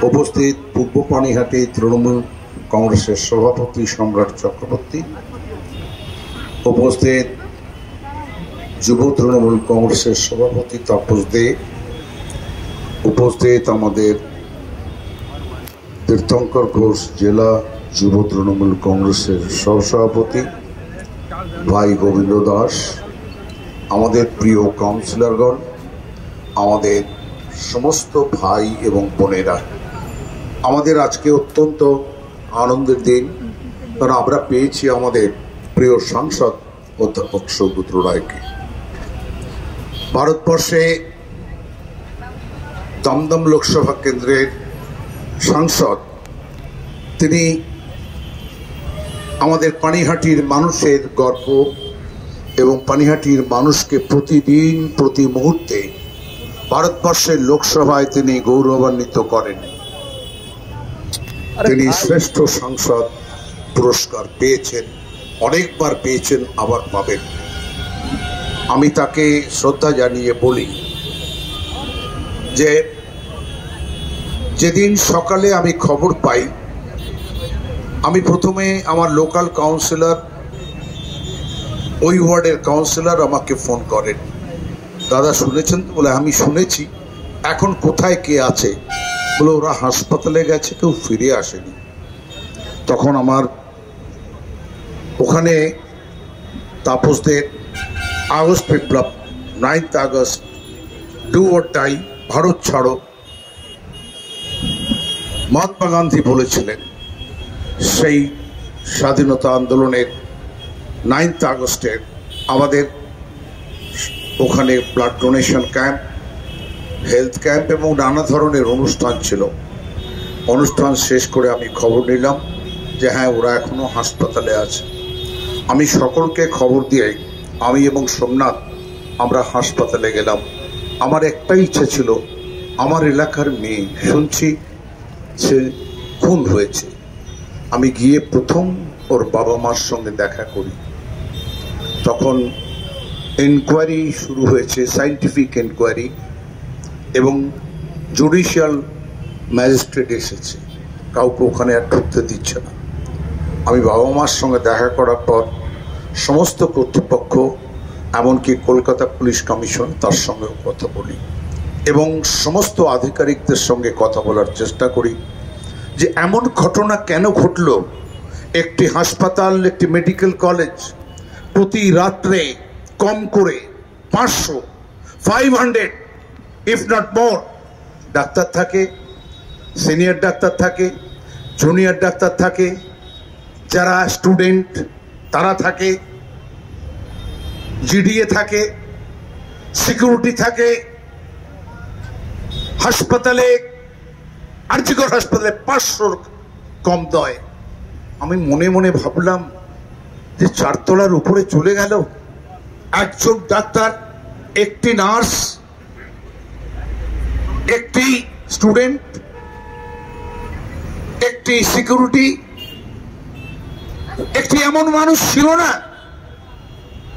উপস্থিত পূর্ব পানিহাটি তৃণমূল কংগ্রেসের সভাপতি সম্রাট চক্রবর্তী, উপস্থিত যুব তৃণমূল কংগ্রেসের সভাপতি তাপস দে, উপস্থিত আমাদের তীর্থঙ্কর ঘোষ জেলা যুব তৃণমূল কংগ্রেসের সহসভাপতি ভাই গোবিন্দ দাস, আমাদের প্রিয় কাউন্সিলরগণ, আমাদের সমস্ত ভাই এবং বোনেরা, আমাদের আজকে অত্যন্ত আনন্দের দিন, কারণ আমরা পেয়েছি আমাদের প্রিয় সাংসদ অধ্যাপক সৌগত রায়কে। ভারতবর্ষে দমদম লোকসভা কেন্দ্রের সাংসদ, তিনি আমাদের পানিহাটির মানুষের গর্ব এবং পানিহাটির মানুষকে প্রতিদিন প্রতি মুহূর্তে ভারতবর্ষের লোকসভায় তিনি গৌরবান্বিত করেন। তিনি শ্রেষ্ঠ সাংসদ পুরস্কার পেয়েছেন, অনেকবার পেয়েছেন, আবার পাবেন। আমি তাকে শ্রদ্ধা জানিয়ে বলি যে যেদিন সকালে আমি খবর পাই, আমি প্রথমে আমার লোকাল কাউন্সিলর, ওই ওয়ার্ডের কাউন্সিলর আমাকে ফোন করেন, দাদা শুনেছেন? বলে আমি শুনেছি। এখন কোথায় কে আছে? বলে ওরা হাসপাতালে গেছে, কেউ ফিরে আসেনি। তখন আমার ওখানে তাপসদের আগস্ট বিপ্লব, 9th August, do or die, Bharat ছাড়ো, মহাত্মা গান্ধী বলেছিলেন। সেই স্বাধীনতা আন্দোলনের 9th আগস্টের আমাদের ওখানে blood donation camp, health camp এবং নানা ধরনের অনুষ্ঠান ছিল। অনুষ্ঠান শেষ করে আমি খবর নিলাম যে হ্যাঁ, ওরা এখনো হাসপাতালে আছে। আমি সকলকে খবর দিয়ে আমি এবং সোমনাথ আমরা হাসপাতালে গেলাম। আমার একটাই ইচ্ছে ছিল, আমার এলাকার মেয়ে, শুনছি সে খুন হয়েছে, আমি গিয়ে প্রথম ওর বাবা মার সঙ্গে দেখা করি। তখন এনকোয়ারি শুরু হয়েছে, সায়েন্টিফিক এনকোয়ারি, এবং জুডিশিয়াল ম্যাজিস্ট্রেট এসেছে, কাউকে ওখানে আর ঢুকতে দিচ্ছে না। আমি বাবা মার সঙ্গে দেখা করার পর সমস্ত কর্তৃপক্ষ, এমনকি কলকাতা পুলিশ কমিশন, তার সঙ্গেও কথা বলি এবং সমস্ত আধিকারিকদের সঙ্গে কথা বলার চেষ্টা করি যে এমন ঘটনা কেন ঘটল। একটি হাসপাতাল, একটি মেডিকেল কলেজ, প্রতি রাত্রে কম করে 500 ইফ নট মোর ডাক্তার থাকে, সিনিয়র ডাক্তার থাকে, জুনিয়র ডাক্তার থাকে, যারা স্টুডেন্ট তারা থাকে, জিডিএ থাকে, সিকিউরিটি থাকে। হাসপাতালে, আরজিকর হাসপাতালে 500 কম দয়। আমি মনে মনে ভাবলাম যে 4 তলার উপরে চলে গেল, একজন ডাক্তার, একটি নার্স, একটি স্টুডেন্ট, একটি সিকিউরিটি, একটি এমন মানুষ ছিল না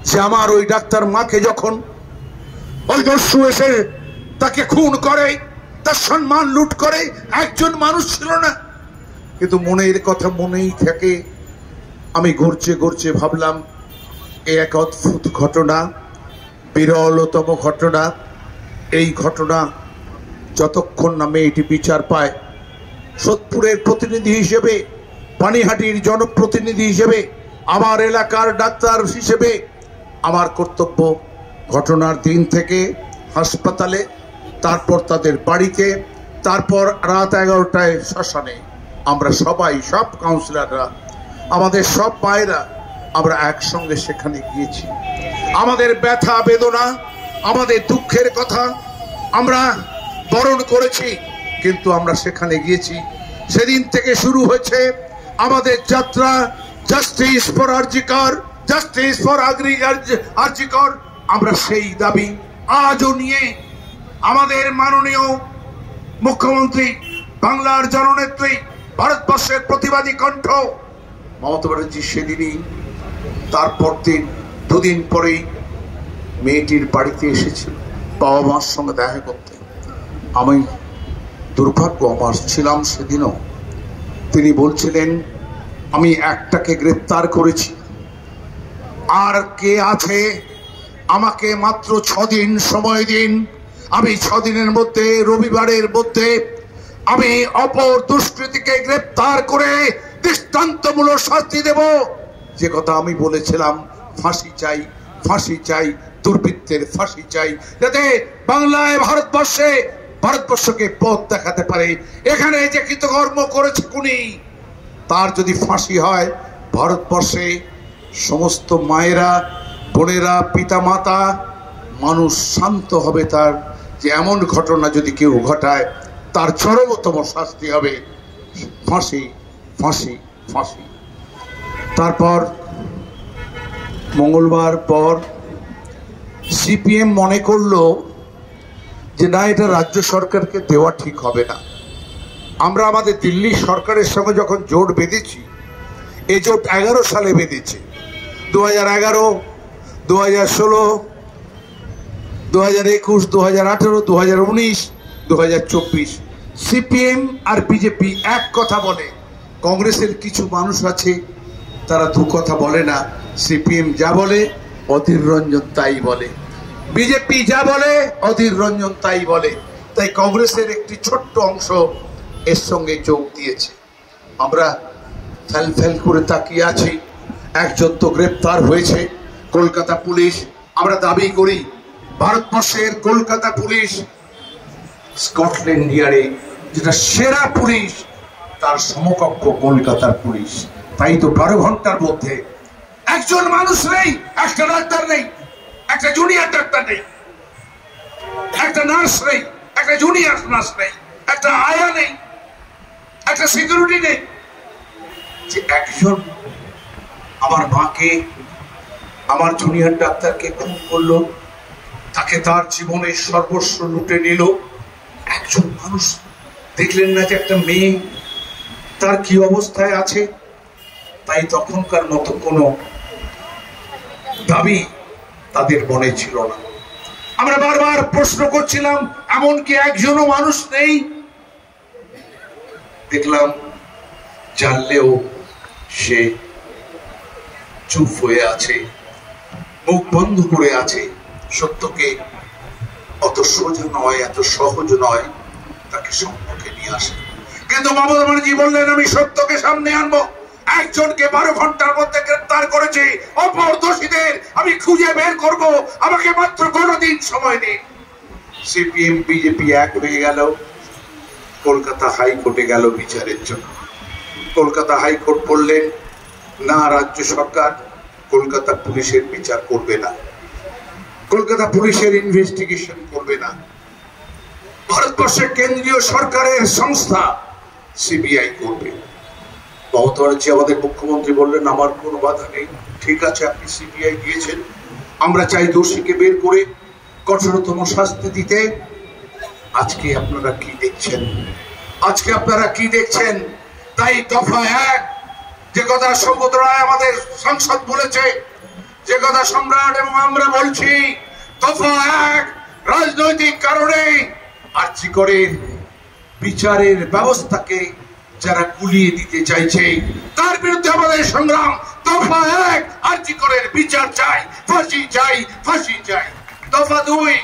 যে আমার ওই ডাক্তার মাকে যখন ওই দস্যু এসে তাকে খুন করে, তার সম্মান লুট করে, একজন মানুষ ছিল না। কিন্তু মনের কথা মনেই থাকে। আমি গড়ছে গড়ছে ভাবলাম এ এক অদ্ভুত ঘটনা, বিরলতম ঘটনা। এই ঘটনা যতক্ষণ না মেয়েটি বিচার পায়, সোদপুরের প্রতিনিধি হিসেবে, পানিহাটির জনপ্রতিনিধি হিসেবে, আমার এলাকার ডাক্তার হিসেবে আমার কর্তব্য ঘটনার দিন থেকে হাসপাতালে, তারপর তাদের বাড়িতে, তারপর রাত 11টায় শ্মশানে। আমরা সবাই, সব কাউন্সিলররা, আমাদের সব ভাইরা, আমরা একসঙ্গে সেখানে গিয়েছি। আমাদের ব্যথা বেদনা, আমাদের দুঃখের কথা আমরা বরণ করেছি, কিন্তু আমরা সেখানে গিয়েছি। সেদিন থেকে শুরু হয়েছে আমাদের যাত্রা, justice for RG Kar, justice for RG Kar. আমরা সেই দাবি আজও নিয়ে আমাদের মাননীয় মুখ্যমন্ত্রী, বাংলার জননেত্রী, ভারতবর্ষের প্রতিবাদী কণ্ঠ মমতা ব্যানার্জি সেদিনই, তারপর দিন 2 দিন পরেই মেয়েটির বাড়িতে এসেছিল বাবা মার সঙ্গে দেখা করতে। আমি দুর্ভাগ্য আমার, ছিলাম সেদিনও। তিনি বলছিলেন আমি একটাকে গ্রেপ্তার করেছি, আর কে আছে, আমাকে মাত্র 6 দিন সময় দিন, আমি 6 দিনের মধ্যে, রবিবারের মধ্যে আমি অপর দুষ্কৃতীকে গ্রেপ্তার করে দৃষ্টান্তমূলক শাস্তি দেব। যে কথা আমি বলেছিলাম, ফাঁসি চাই, ফাঁসি চাই, দুর্বৃত্তের ফাঁসি চাই, যাতে বাংলায় ভারতবর্ষকে পথ দেখাতে পারে। এখানে যে কৃতকর্ম করেছে খুনি, তার যদি ফাঁসি হয়, ভারতবর্ষে সমস্ত মায়েরা, বোনেরা, পিতা মাতা, মানুষ শান্ত হবে। তার যে এমন ঘটনা যদি কেউ ঘটায়, তার চরমতম শাস্তি হবে ফাঁসি, ফাঁসি, ফাঁসি। তারপর মঙ্গলবার পর সিপিএম মনে করলো যে না, এটা রাজ্য সরকারকে দেওয়া ঠিক হবে না। আমরা আমাদের দিল্লি সরকারের সঙ্গে যখন জোট বেঁধেছি, এই জোট 11 সালে বেঁধেছে, 2011, 2016, 2021, 2018, 2019, 2024। সিপিএম আর বিজেপি এক কথা বলে। কংগ্রেসের কিছু মানুষ আছে তারা দু কথা বলে না। সিপিএম যা বলে অধীর রঞ্জন তাই বলে, বিজেপি যা বলে অধীর রঞ্জন তাই বলে। তাই কংগ্রেসের একটি ছোট্ট অংশ এর সঙ্গে যোগ দিয়েছে। আমরা ফেল ফেল করে তাকিয়ে আছি। একজন তো গ্রেপ্তার হয়েছে, কলকাতা পুলিশ। আমরা দাবি করি ভারতবর্ষের কলকাতা পুলিশ স্কটল্যান্ড ইয়ার্ডে যেটা সেরা পুলিশ, তার সমকক্ষ কলকাতার পুলিশ। তাই তো 12 ঘন্টার মধ্যে একজন মানুষ নেই, একটা ডাক্তার নেই, একটা জুনিয়র ডাক্তার নেই, একটা নার্স নেই, একটা জুনিয়র নার্স নেই, একটা আয়া নেই, একটা সিকিউরিটি নেই। যে একজন আমার মাকে, আমার জুনিয়র ডাক্তারকে খুন করলো, তাকে তার জীবনের সর্বস্ব লুটে নিল। একজন মানুষ দেখলেন না যে একটা মেয়ে তার কি অবস্থায় আছে? তাই তখনকার মতো কোনো দাবি তাদের মনে ছিল না। আমরা বারবার প্রশ্ন করছিলাম, এমনকি একজনও মানুষ নেই। দেখলাম জানলেও সে চুপ হয়ে আছে, মুখ বন্ধ করে আছে। সত্যকে অত সোজা নয়, এত সহজ নয় তাকে সম্মুখে নিয়ে আসে। কিন্তু মমতা ব্যানার্জি বললেন আমি সত্যকে সামনে আনবো। একজনকে 12 ঘন্টার মধ্যে গ্রেপ্তার করেছে, অপর দোষীদের আমি খুঁজে বের করব, আমাকে মাত্র 15 দিন সময় দিন। সিপিএম বিজেপি এক হয়ে গেল, কলকাতা হাইকোর্টে গেল বিচারের জন্য। কলকাতা হাইকোর্ট বললেন না, রাজ্য সরকার কলকাতা পুলিশের বিচার করবে না, কলকাতা পুলিশের ইনভেস্টিগেশন করবে না। ভারতবর্ষের কেন্দ্রীয় সরকারের সংস্থা সিবিআই করবে। মমতা ব্যানার্জি আমাদের মুখ্যমন্ত্রী বললেন আমার কোনো বাধা নেই, ঠিক আছে আপনি সিবিআই দিয়েছেন, আমরা চাই দোষীকে বের করে কঠোরতম শাস্তি দিতে। আজকে আপনারা কি দেখছেন? আজকে আপনারা কি দেখছেন? তাই দফা 1 যে কথা সৌগত রায় আমাদের সংসদ বলেছে, যে কথা সম্রাট এবং আমরা বলছি, দফা 1 রাজনৈতিক কারণে আর্জি করে বিচারের ব্যবস্থাকে যারা গুলিয়ে দিতে চাইছে তার বিরুদ্ধে আমাদের সংগ্রাম। দফা 1 আর্জি করে বিচার চাই, ফাঁসি চাই, ফাঁসি চাই। দফা 2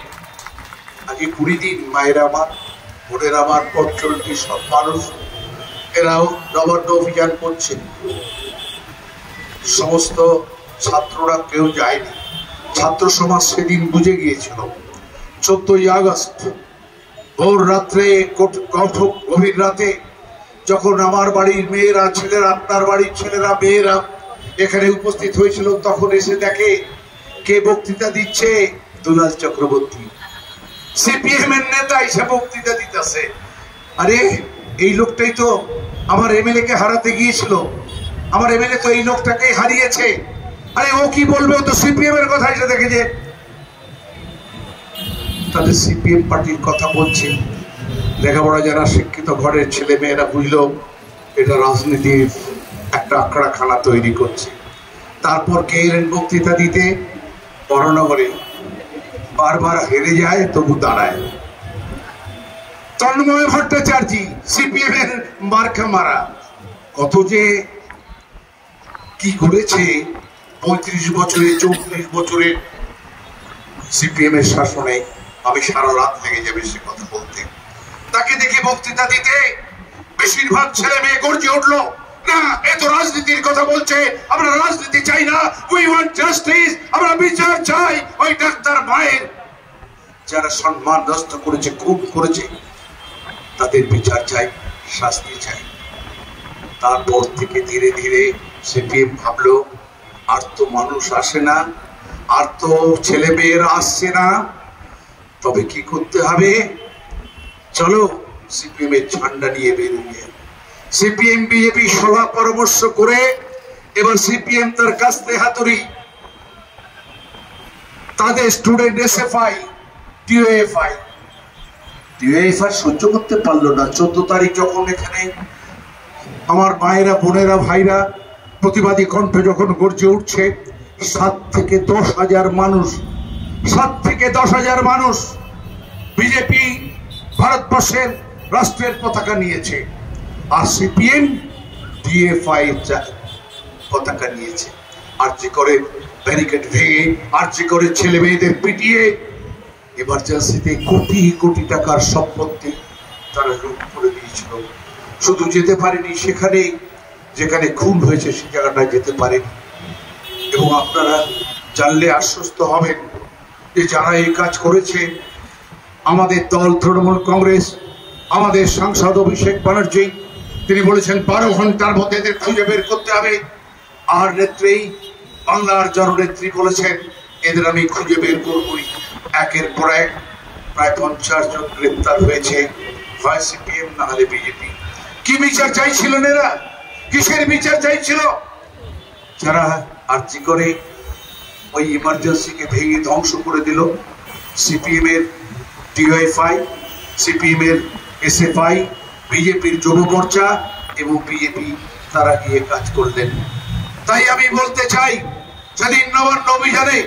আগে 20 দিন মায়েরা আমার, বোনেরা আমার, পথ চলতি সব মানুষ এরাও নবান্ন অভিযান করছে। সমস্ত ছাত্ররা কেউ যায়নি। ছাত্র সমাজ সেদিন বুঝে গিয়েছিল। 14ই আগস্ট ভোর রাত্রে, গভীর রাতে যখন আমার বাড়ির মেয়েরা, ছেলেরা, আপনার বাড়ির ছেলেরা, মেয়েরা এখানে উপস্থিত হয়েছিল, তখন এসে দেখে কে বক্তৃতা দিচ্ছে? দুলাল চক্রবর্তী, সিপিএম এর নেতা এসে বক্তৃতা দিতেছে। আরে এই লোকটাই তো আমার এমএলএ কে হারাতে গিয়েছিল, আমার এমএলএ তো এই লোকটাকেই হারিয়েছে। আরে ও কি বলবে? ও তো সিপিএম এর কথা এসে দেখে যে তাদের সিপিএম পার্টির কথা বলছে। লেখাপড়া যারা শিক্ষিত ঘরের ছেলে মেয়েরা বুঝল এটা রাজনীতির একটা আখড়াখানা তৈরি করছে। তারপর কে এলেন বক্তৃতা দিতে? বরানগরে। বারবার হেরে যায় তবু দাঁড়ায়। তন্ময় ভট্টাচার্য সিপিএম এর মার্কা মারা, কত যে কি করেছে 35 বছরে 34 বছরের সিপিএম এর শাসনে। আমি সারা রাত লেগে যাবে সে কথা বলতে। তাকে দেখে বক্তৃতা দিতে বেশিরভাগ ছেলে মেয়ে গর্জে উঠলো, না এ তো রাজনীতির কথা বলছে, আমরা রাজনীতি চাই না, উই ওয়ান্ট জাস্টিস, আমরা বিচার চাই। ওই ডাক্তার মায়ের যারা সম্মান নষ্ট করেছে, খুন করেছে, তাদের বিচার চাই, শাস্তি চাই। তারপর থেকে ধীরে ধীরে সিপিএম ভাবলো আর তো মানুষ আসে না, আর তো ছেলে মেয়েরা আসছে না, তবে কি করতে হবে, চলো সিপিএম এর ঝান্ডা নিয়ে বেরিয়ে। সিপিএম বিজেপি সভা পরামর্শ করে এবার সিপিএম তার কাস্তে হাতুড়ি, তাদের স্টুডেন্ট এসএফআই টিওএফআই সহ্য করতে পারলো না। 14 তারিখ যখন এখানে আমার মায়েরা বোনেরা ভাইরা প্রতিবাদী কণ্ঠে যখন গর্জে উঠছে, 7 থেকে 10 হাজার মানুষ বিজেপি ভারতবর্ষের রাষ্ট্রের পতাকা নিয়েছে, আর সিপিএম ডিএফআই পতাকা নিয়েছে। আরজি করে ব্যারিকেড ভেঙে, আরজি করে ছেলে মেয়েদের পিটিয়ে এমার্জেন্সিতে কোটি কোটি টাকার সম্পত্তি তারা লুট করে দিয়েছিল। শুধু যেতে পারেনি সেখানে যেখানে খুন হয়েছে, সে জায়গাটায় যেতে পারেনি। এবং আপনারা জানলে আশ্বস্ত হবেন যে যারা এই কাজ করেছে, আমাদের দল তৃণমূল কংগ্রেস, আমাদের সাংসদ অভিষেক ব্যানার্জি, তিনি বলেছেন 12 ঘন্টার মধ্যে এদের খুঁজে বের করতে হবে। আর নেত্রী বাংলার জননেত্রী বলেছেন এদের আমি খুঁজে বের করবই। একের পর এক প্রায় 50 জন গ্রেপ্তার হয়েছে, হয় সিপিএম না হলে বিজেপি। কি বিচার চাইছিলেন এরা? কিসের বিচার চাইছিল? যারা আরজি করে ওই ইমার্জেন্সিকে ভেঙে ধ্বংস করে দিল, সিপিএম এর ডিওএফআই, সিপিএম এর এসএফআই, বিজেপির যুব মোর্চা এবং বিজেপি, তারা গিয়ে কাজ করলেন। তাই আমি বলতে চাই, যেদিন নবান্ন অভিযানে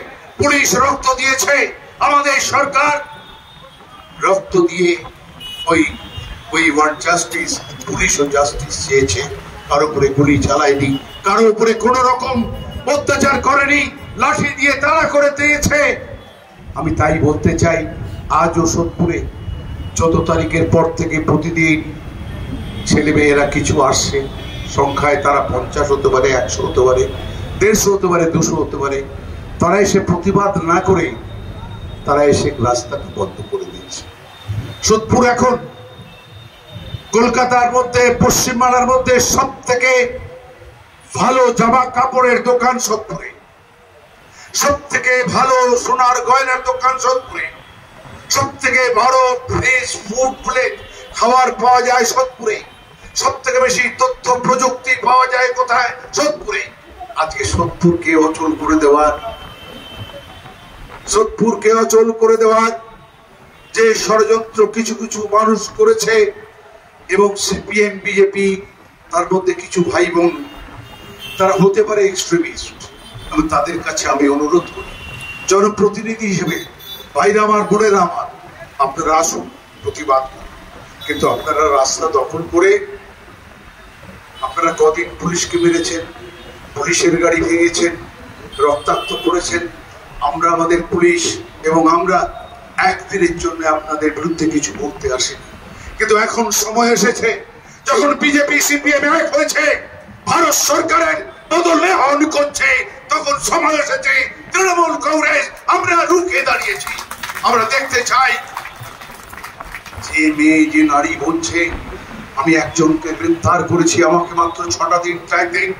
পুলিশ রক্ত দিয়েছে, আমাদের সরকার রক্ত দিয়ে ওই ওয়ান্ট জাস্টিস, পুলিশও জাস্টিস চেয়েছে। কারো উপরে গুলি চালায়নি, কারো উপরে কোন রকম অত্যাচার করেনি, লাঠি দিয়ে তাড়া করে দিয়েছে। আমি তাই বলতে চাই, আজও সোদপুরে 14 তারিখের পর থেকে প্রতিদিন ছেলে মেয়েরা কিছু আসছে, সংখ্যায় তারা 50 হতে পারে, 100 হতে পারে, 150 হতে পারে, 200 হতে পারে। তারা এসে প্রতিবাদ না করে তারা এসে রাস্তাকে বন্ধ করে দিয়েছে। সোদপুর এখন কলকাতার মধ্যে, পশ্চিমবাংলার মধ্যে সব থেকে ভালো জামা কাপড়ের দোকান সোদপুরে, সব থেকে ভালো সোনার গয়নার দোকান সোদপুরে, সব থেকে বড় ফ্রেশ ফুড প্লেট খাবার পাওয়া যায় সোদপুরে, সব থেকে বেশি তথ্য প্রযুক্তি পাওয়া যায় কোথায়? সোদপুরে। আজকে সোদপুরকে অচল করে দেওয়ার, সোদপুরকে অচল করে দেওয়ার যে ষড়যন্ত্র কিছু কিছু মানুষ করেছে, এবং সিপিএম বিজেপি তার মধ্যে কিছু ভাই বোন তারা হতে পারে এক্সট্রিমিস্ট, এবং তাদের কাছে আমি অনুরোধ করি জনপ্রতিনিধি হিসেবে, ভাইরা আমার বোনেরা আমার, আপনারা আসুন, প্রতিবাদ করুন। কিন্তু আপনারা রাস্তা দখল করে আপনারা কদিন পুলিশকে মেরেছেন, পুলিশের গাড়ি ভেঙেছেন, রক্তাক্ত করেছেন। আমরা আমাদের পুলিশ এবং আমরা একদিনের জন্য আপনাদের বিরুদ্ধে কিছু বলতে আসিনি, কিন্তু এখন সময় এসেছে যখন বিজেপি সিপিএম এক হয়েছে, ভারত সরকারের বদল নেওয়া করছে, তখন সময় এসেছে তৃণমূল কংগ্রেস আমরা রুখে দাঁড়িয়েছি। আমরা দেখতে চাই যে মেয়ে, যে নারী বলছে আমি একজনকে গ্রেফতার করেছি, আমাকে মাত্র 6টা দিন টাইম দিন,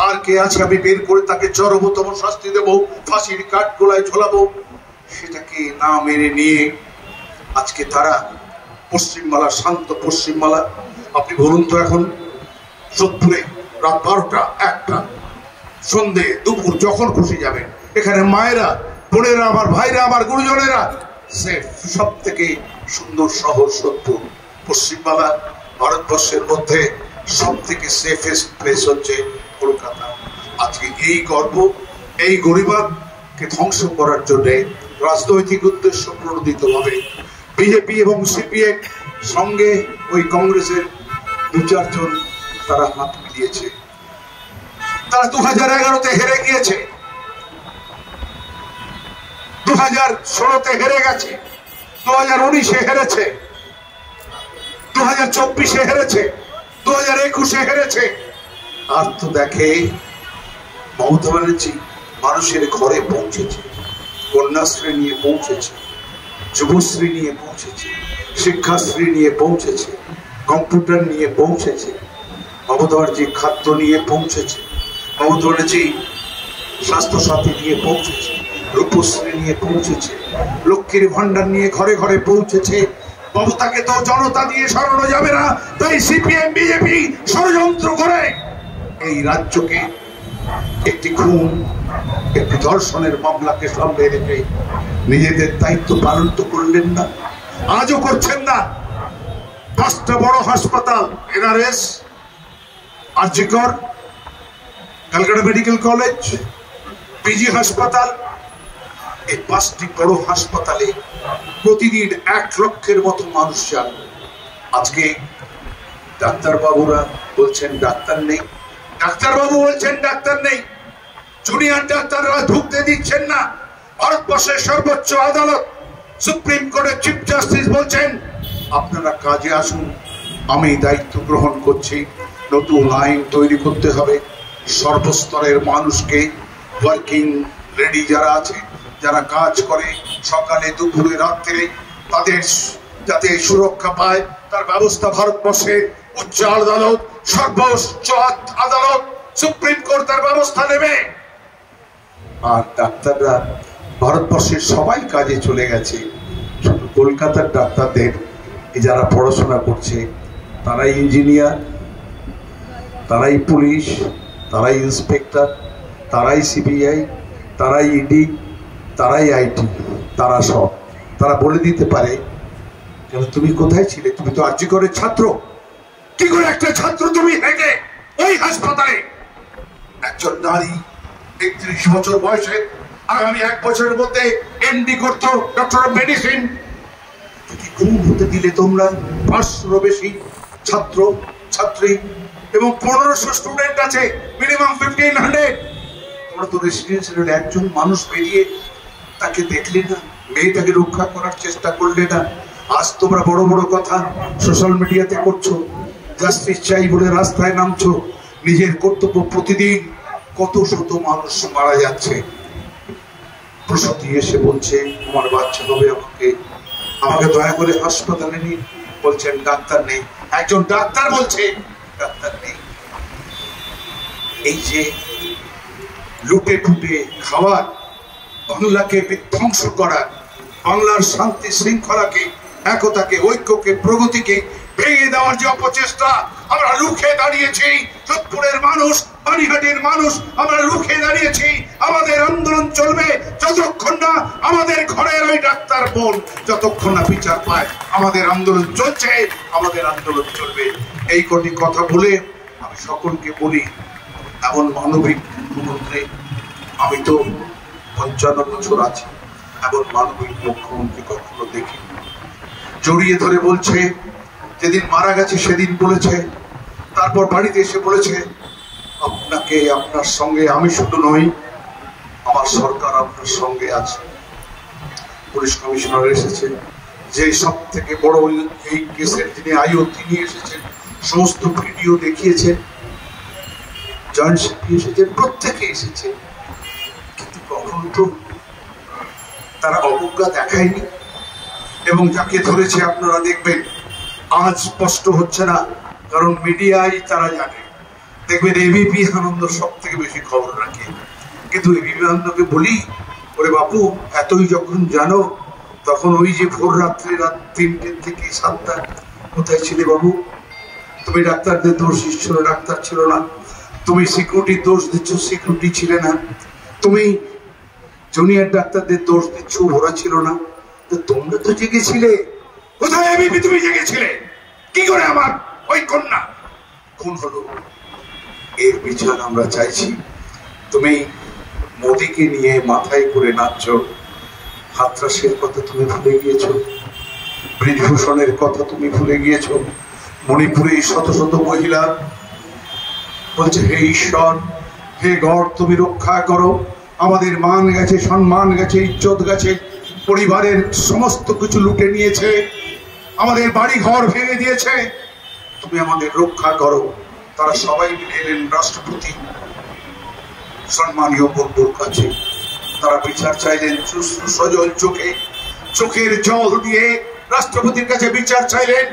আর কে আছে আমি বের করে তাকে চরমতম শাস্তি দেবো, ফাঁসির কাঠ গলায় ঝোলাবো, সেটাকে না মেনে নিয়ে আজকে তারা পশ্চিমবাংলা, শান্ত পশ্চিমবাংলা, আপনি বলুন তো এখন সোদপুরে রাত 12টা 1টা সন্ধে দুপুর যখন খুশি যাবেন, এখানে মায়েরা বোনেরা আমার, ভাইরা আমার, গুরুজনেরা সেফ। সব থেকে সুন্দর শহর সোদপুর, পশ্চিমবাংলা, ভারতবর্ষের মধ্যে সব থেকে সেফেস্ট প্লেস হচ্ছে কলকাতা। আজকে এই গর্ব, এই গরিমাকে ধ্বংস করার জন্য রাজনৈতিক উদ্দেশ্য প্রণোদিত ভাবে বিজেপি এবং সিপিএম সঙ্গে ওই কংগ্রেসের 2-4 জন তারা হাত মিলিয়েছে। তারা 2011-তে হেরে গিয়েছে, 2016-তে হেরে গেছে, 2019-এ হেরেছে, 2024-এ হেরেছে, 2021-এ হেরেছে। আর তো দেখে মমতা ব্যানার্জি মানুষের ঘরে পৌঁছেছে, কন্যাশ্রী নিয়ে পৌঁছেছে, যুবশ্রী নিয়ে পৌঁছেছে, শিক্ষাশ্রী নিয়ে পৌঁছেছে, কম্পিউটার নিয়ে পৌঁছেছে, মমতা ব্যানার্জি খাদ্য নিয়ে পৌঁছেছে, মমতা ব্যানার্জি স্বাস্থ্যসাথী নিয়ে পৌঁছেছে, রূপশ্রী নিয়ে পৌঁছেছে, লক্ষ্মীর ভান্ডার নিয়ে ঘরে ঘরে পৌঁছেছে। মমতাকে তো জনতা দিয়ে সরানো যাবে না, তাই সিপিএম বিজেপি ষড়যন্ত্র করে এই রাজ্যকে একটি খুন, একটি ধর্ষণের মামলাকে সামনে রেখে নিজেদের দায়িত্ব পালন তো করলেন না, আজও করছেন না। 5টা বড় হাসপাতাল, এনআরএস, আরজি কর, ক্যালকাটা মেডিকেল কলেজ, পিজি হাসপাতাল, এই 5টি বড় হাসপাতালে প্রতিদিন 1 লক্ষের মতো মানুষ যান। আজকে ডাক্তারবাবুরা বলছেন ডাক্তার নেই, ডাক্তারবাবু বলছেন ডাক্তার নেই, জুনিয়র ডাক্তাররা ঢুকতে দিচ্ছেন না। ভারতবর্ষের সর্বোচ্চ আদালত সুপ্রিম কোর্টের চিফ জাস্টিস বলছেন আপনারা কাজে আসুন, আমি দায়িত্ব গ্রহণ করছি, নতুন আইন তৈরি করতে হবে, সর্বস্তরের মানুষকে, ওয়ার্কিং লেডি যারা আছে, যারা কাজ করে সকালে দুপুরে রাত্রে, তাদের যাতে সুরক্ষা পায় তার ব্যবস্থা ভারতবর্ষের উচ্চ আদালত, সর্বোচ্চ আদালত সুপ্রিম কোর্ট তার ব্যবস্থা নেবে। আর ডাক্তাররা ভারতবর্ষের সবাই কাজে চলে গেছে, শুধু কলকাতার ডাক্তারদের যারা পড়াশোনা করছে তারাই ইঞ্জিনিয়ার, তারাই পুলিশ, তারাই ইন্সপেক্টর, তারাই সিবিআই, তারাই ইডি, তারাই আইটি, তারা সব তারা বলে দিতে পারে কেন তুমি কোথায় ছিলে, তুমি তো আরজি করের ছাত্র, কি করে একটা ছাত্র তুমি হেগে ওই হাসপাতালে একজন নারী 31 বছর বয়সে আগামী 1 বছরের মধ্যে এমডি করতো, ডক্টর অফ মেডিসিন, খুন হতে দিলে তোমরা 500 বেশি ছাত্র ছাত্রী এবং 1500 স্টুডেন্ট আছে, মিনিমাম 1500। তোমরা তো রেসিডেন্সিয়াল একজন মানুষ বেরিয়ে তাকে দেখলে না, মেয়েটাকে রক্ষা করার চেষ্টা করলে না। আজ তোমরা বড় বড় কথা সোশ্যাল মিডিয়াতে করছো, জাস্টিস চাই বলে রাস্তায় নামছো, নিজের কর্তব্য প্রতিদিন কত শত মানুষ মারা যাচ্ছে। প্রসূতি এসে বলছে আমার বাচ্চা হবে, আমাকে দয়া করে হাসপাতালে নিয়ে, বলছেন ডাক্তার নেই। একজন ডাক্তার বলছে ডাক্তার নেই। এই যে লুটে পুটে খাওয়ার, বাংলাকে বিধ্বংস করা, বাংলার শান্তি শৃঙ্খলাকে, একতাকে, ঐক্যকে, প্রগতিকে ভেঙে দেওয়ার যে অপচেষ্টা, আমরা রুখে দাঁড়িয়েছি। যোধপুরের মানুষ, পানিহাটির মানুষ আমরা রুখে দাঁড়িয়েছি। আমাদের আন্দোলন চলবে যতক্ষণ না আমাদের ঘরের ওই ডাক্তার বোন যতক্ষণ না বিচার পায়। আমাদের আন্দোলন চলছে, আমাদের আন্দোলন চলবে। এই কটি কথা বলে আমি সকলকে বলি, এমন মানবিক মুখ্যমন্ত্রী আমি তো 55 বছর আছি, এমন মানবিক মুখ্যমন্ত্রী কখনো দেখি। জড়িয়ে ধরে বলছে, যেদিন মারা গেছে সেদিন বলেছে, তারপর বাড়িতে এসে বলেছে আপনাকে, আপনার সঙ্গে আমি শুধু নই, আমার সরকার আপনার সঙ্গে আছে। পুলিশ কমিশনার এসেছে, যে সব থেকে বড় এই কেসের যিনি আইও, তিনি এসেছেন, সমস্ত ভিডিও দেখিয়েছেন, জয়েন্ট সিপি এসেছেন, প্রত্যেকে এসেছে, কিন্তু কখন তো তারা অবজ্ঞা দেখায়নি। এবং যাকে ধরেছে আপনারা দেখবেন আজ স্পষ্ট হচ্ছে না, কারণ মিডিয়ায় তারা জানে। দেখবেন এবিপি আনন্দ সব থেকে বেশি খবর রাখে, কিন্তু এবিপি আনন্দকে বলি, ওরে বাপু এতই যখন জানো, তখন ওই যে ভোর রাত্রে রাত 3টে থেকে 7টা কোথায় ছিলে বাবু? তুমি ডাক্তারদের দোষ দিচ্ছ, ডাক্তার ছিল না। তুমি সিকিউরিটির দোষ দিচ্ছ, সিকিউরিটি ছিলে না। তুমি জুনিয়র ডাক্তারদের দোষ দিচ্ছ, ওরা ছিল না। তো তোমরা তো জেগেছিলে, কোথায় এবিপি তুমি জেগেছিলে? কি করে আমার ওই কন্যা খুন হলো? এর বিচার আমরা চাইছি। তুমি মোদিকে নিয়ে মাথায় করে নাচছো, হাতরাসের কথা তুমি ভুলে গিয়েছো। ব্রিজভূষণের কথা তুমি ভুলে গিয়েছো। মণিপুরে শত শত মহিলা বলছে, হে ঈশ্বর, হে গড, তুমি রক্ষা করো, আমাদের মান গেছে, সম্মান গেছে, ইজ্জত গেছে, পরিবারের সমস্ত কিছু লুটে নিয়েছে, আমাদের বাড়ি ঘর ভেঙে দিয়েছে, তুমি আমাদের রক্ষা করো। তারা সবাই মিলে এলেন রাষ্ট্রপতি সম্মানীয় বন্ধুর কাছে। তারা বিচার চাইলেন সজল চোখে, চোখের জল দিয়ে রাষ্ট্রপতির কাছে বিচার চাইলেন।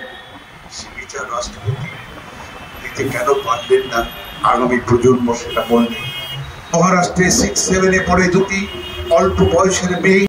সে বিচার রাষ্ট্রপতি দিতে কেন পারলেন না? আগামী প্রজন্ম সেটা বলবে। মহারাষ্ট্রে 6-7 পড়ে দুটি অল্প বয়সের মেয়ে